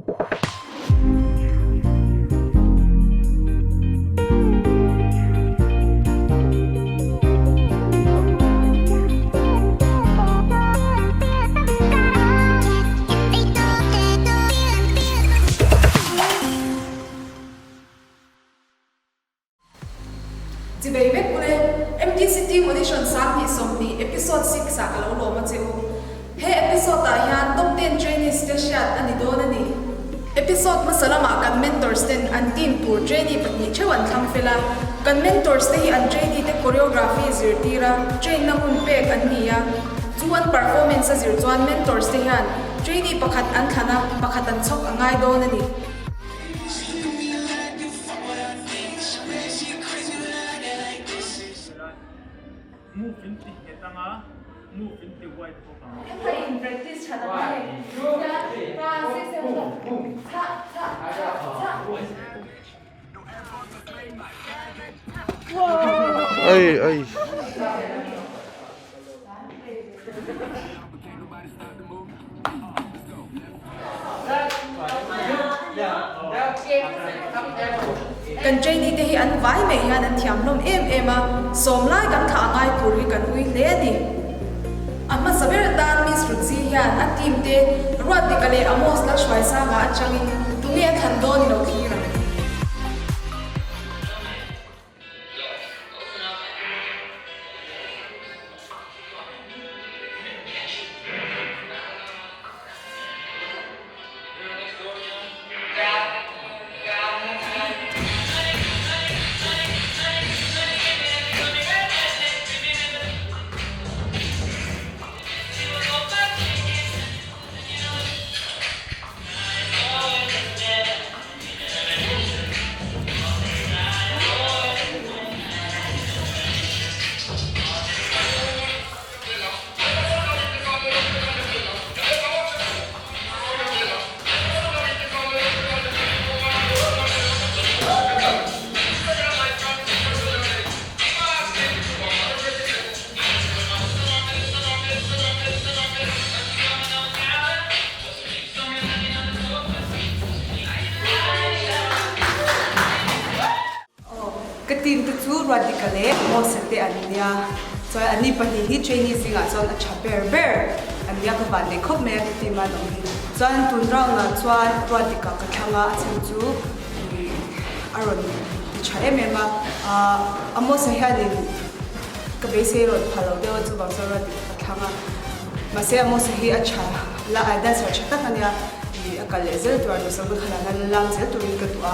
MTCT audition sang ni somni episode 6 sa kalo lo ma cheu he episode ta hian top 10 trainee station ani do na ni episode masalama kan mentors ten an team tur trainee patni chewan tham fela kan mentors te hi an trainee te choreography zir tira train na hun pe kan niya chuan performance zir chuan mentors te hian trainee pakhat an thana pakhat an chok angai do na ni move into ketanga move into white program in practice chada mai ta se se cha cha cha Ay ay kan trainee te hi an vai me hian an thiam hlom em a som lai kan tha ngai tur hi kan ui hle ni amma saber dan mi srutsi hian a team te ruat ti kale amos la shwai sa ga changin tumi a than do ni lo thira cái team tự chủ radicale một sete ania so ani pani hi trainee singa so a chaper bear ania ka ban le khop me cái team ma dong hi so an tun rang na chuan radical ka thanga chen chu aron cha emema amo sa hianin ka base ro phalo de chu bang so radical ka thanga ma se amo sa hi a cha la ada sa chata kania ni akale zel tu ar so ka khala na lang zel tu ka tu a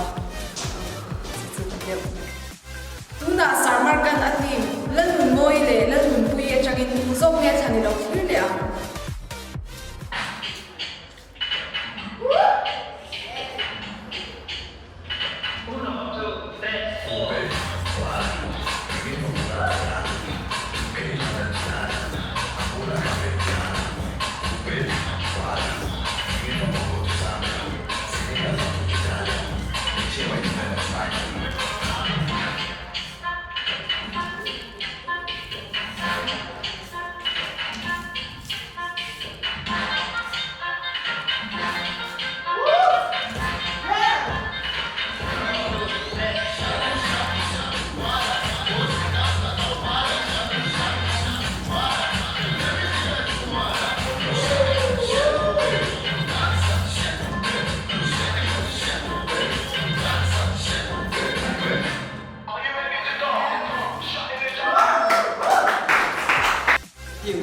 tuna sarmar kan atim lalun moi le lalun pui a changin zong nge thani lo thir le a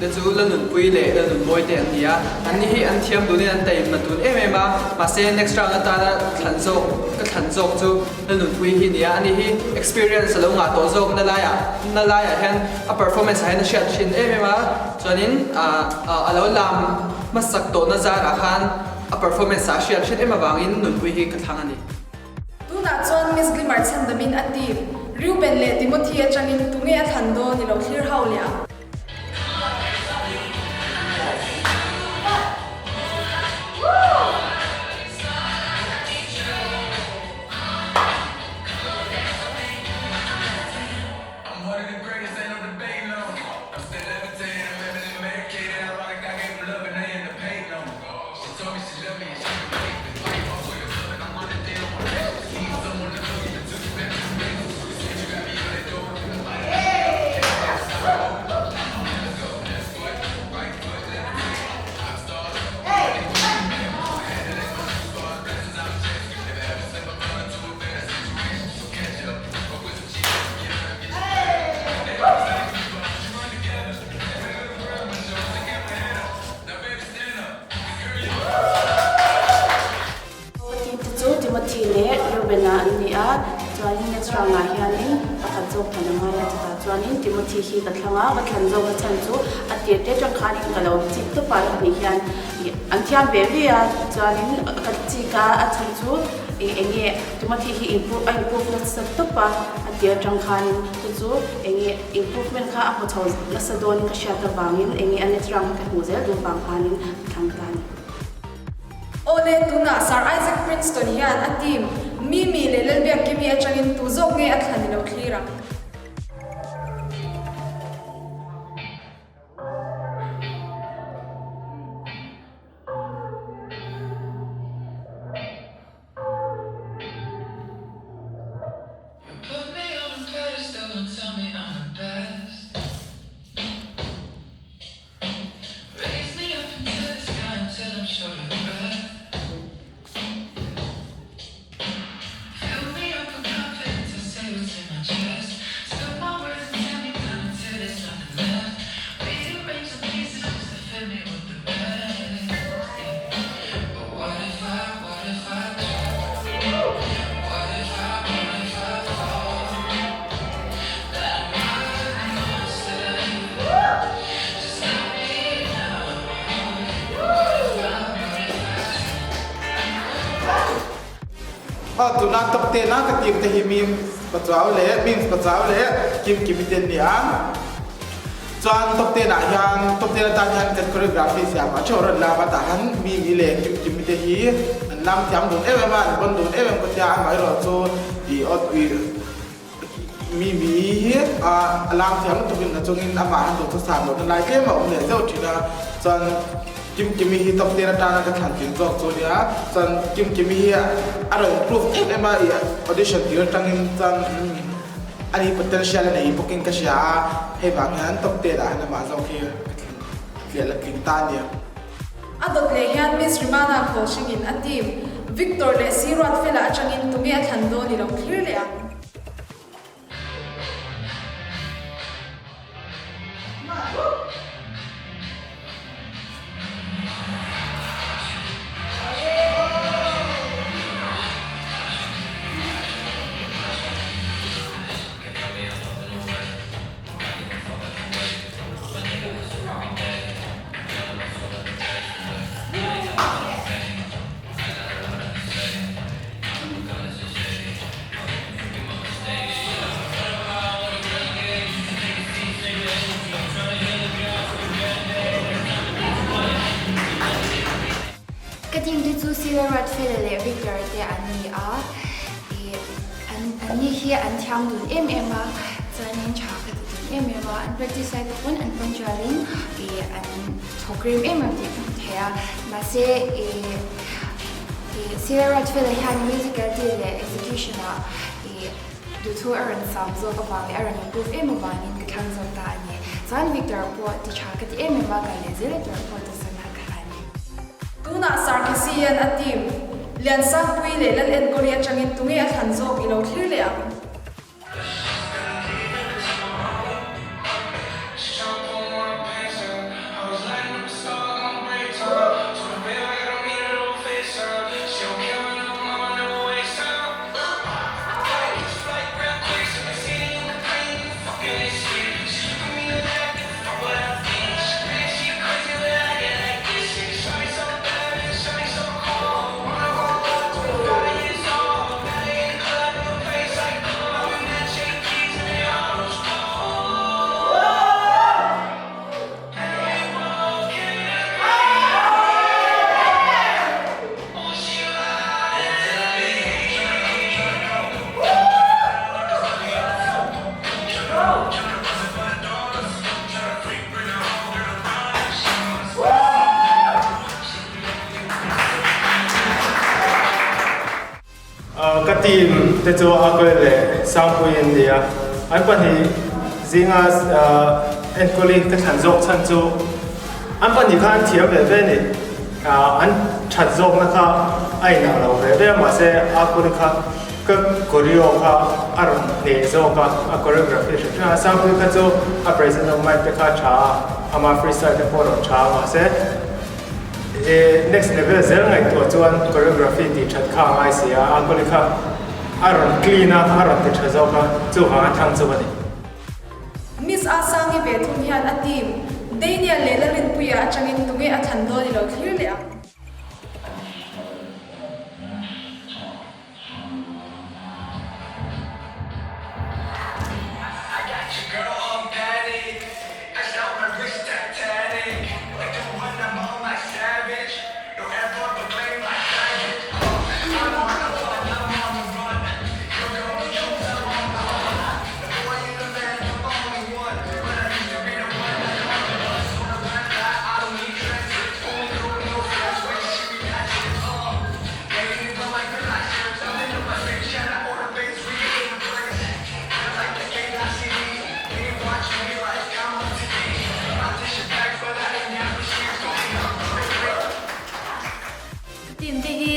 the zoo lanun pui le lanun moi te antia an hi an thiam du ni an tai matun emema ma se next round ata na thanzo chu lanun pui hi nia ani hi experience lo nga to zo na la ya hen a performance ha na shat shin emema chonin alo lam masak to na za ra khan a performance a shat shin ema bangin nun pui hi ka thang ani tuna chuan miss glimmer chandamin ati Ruben le Timothy a changin tunge a thando ni lo thlir haw le a Tranga hianin pakazok tanamaya ta chuanin Timothy hi ka thlanga ka thlanzo ka chanchu atiate tang khani kalo chik to par ni hian anthiam bevia chuanin ka chika a chanchu enge Timothy hi improve na sak to pa atia tang khani chu enge improvement kha a chau na sadon ka sha ta bangin enge anetrang ka huzel du bang khanin thangtani Ole tuna Sir Isaac Princeton hian a team mi lelel biak kimi atangin tuzok nge athlani lo thlira tu na top te na ka tim te hi mim pachau le mim pachau le kim ten ni ang chuan top te na hian top te na ta hian kan choreography sia ma choran la ba ta han mi le kim te hi nam thiam dun em ma bon dun em ko tia mai ro chu i ot wi mi hi a alam thiam tu bin na chungin ama han tu sa lo na lai ke ma le zo thina chuan kim hi top te na ta na ka than tin jok chu nia chuan kim hi a ro improve em ma audition dir tangin chuan ani potential nei booking ka sha he ba ngan top te da na ma zo khi ke la king ta nia adot le hian Miss Rimana Khoshingin a team Victor le Sirat Fela atangin tumi athan do ni lo thlir le a Kating di chu Sirat Fela le Victor te ani a ani hi an thiam dun em a chanin cha ka dun em a an practice site pun an punctualin an program em ti thea ma se Sirat Fela han musical te le execution a du tu aran sam zo ka ba aran improve em ba nin ka thang zo ta ani chan Victor po ti cha ka em ba ka le zele to po to sana ka ani tuna Sarkisian a team lian sak pui le lan en korea changin tumi athan zo ilo thlir le a các team te chu a ko le sang pui india an pan hi zinga en kolin ka than jok chan chu an pan hi khan thiam ve ve ni an that jok na kha ai na lo ve ve ma se a ko kha ka choreo kha ar ne zo ka a choreography cha sang pui ka chu a present of my pe kha cha ama freestyle te photo cha ma se next level zel ngai to chuan choreography ti that kha ai sia a ko kha aron clean aron te chazo ka chu ha thang chu ani Miss Asangi ve thun hian a team Daniel Lelarin puya changin tunge a thando ni lo clear le a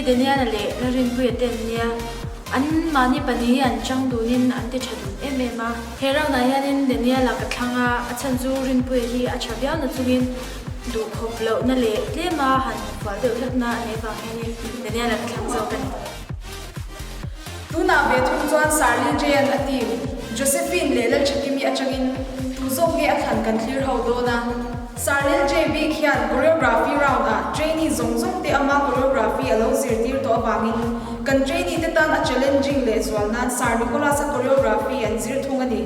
Daniel le rin puya ten nia an mani pani an chang dunin an te chadun emema hera na yanin Daniel la kathanga achan zu rin puya hi achabya na chungin du khoplo na le tlema han fa de hlatna ane ba henin Daniel la kathang zo kan tuna ve thun chuan Sarlin Jayan a team Josephine Lelal chakimi a changin tu zong ge a khan kan clear ho do na Sarlin JB khian choreography round a trainee zong te ama choreography alo zirtir to awangin kan trainee te tan a challenging le zwalnan Sar Nicolas a choreography an zir thung ani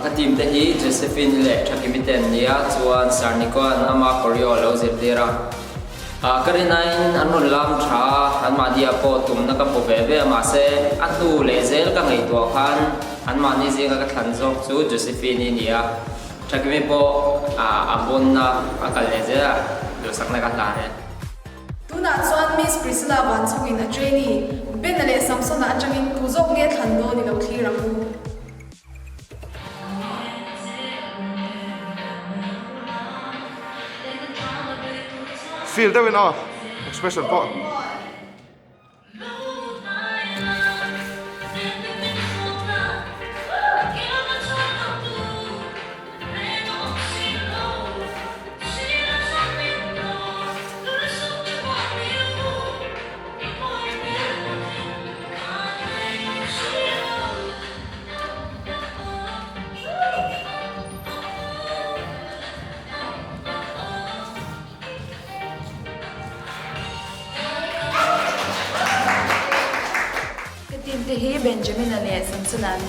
Ka team te hi Josephine le thakimiten nia chuan Sarniko an ama choreo lo zirtira karinain anun lam tha an madia po tumna ka po bebe ma se atu le zel ka ngai to khan an mani zinga ka thanjok chu Josephine nia thakimi po abonna akal le zela do sakna ka tane tuna chuan Miss Priscilla Banchungin a trainee Benale Samson a changin kuzok nge thando ni lo clear amu feel the winner expression po He Benjamin and Samson and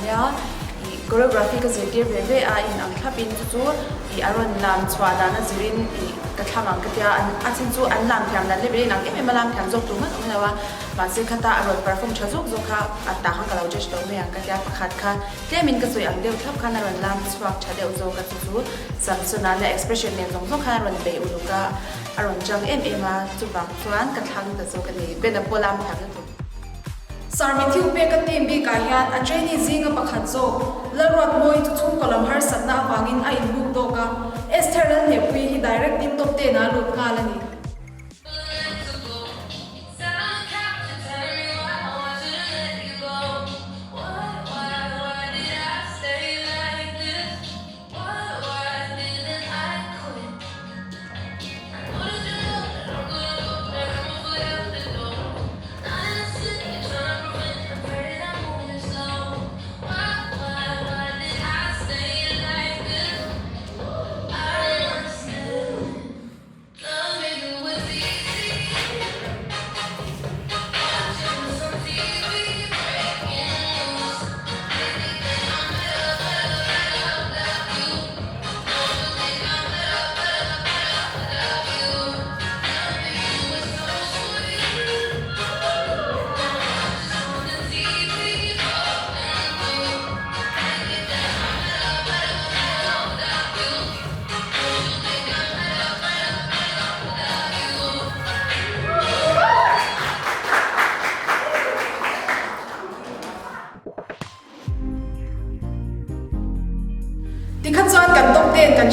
choreography ka zirtir bebe a in ang thlapin chu I aron lam chwadana zirin ka thamang ka tia an achin chu an lam thiam dan lebe nang em malam thiam jok tu ma nawa ma se khata aron perform chazuk zokha atta ha kalaw jesh to me ang ka tia pakhat kha temin ka soi ang deu thlap khan aron lam swak chadeu zo ka chu Samson and expression ne zong zong khan aron be uluka aron jang em ema chu bang chuan ka thang ta zo ka ni bena polam thang tu Sarmi thiu pe ka team bi ka hian a trainee zinga pakhat zo larot moi chu chung kolam har satna awangin a in book do ka Esther lan ne pui hi direct in top 10 a lut ngalani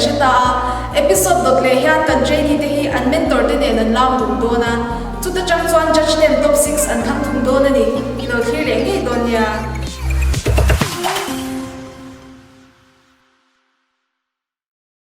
shita episode dot le hian kan trainee te hi an mentor te ne nan lam dum dona chuta chang chuan judge ten top 6 an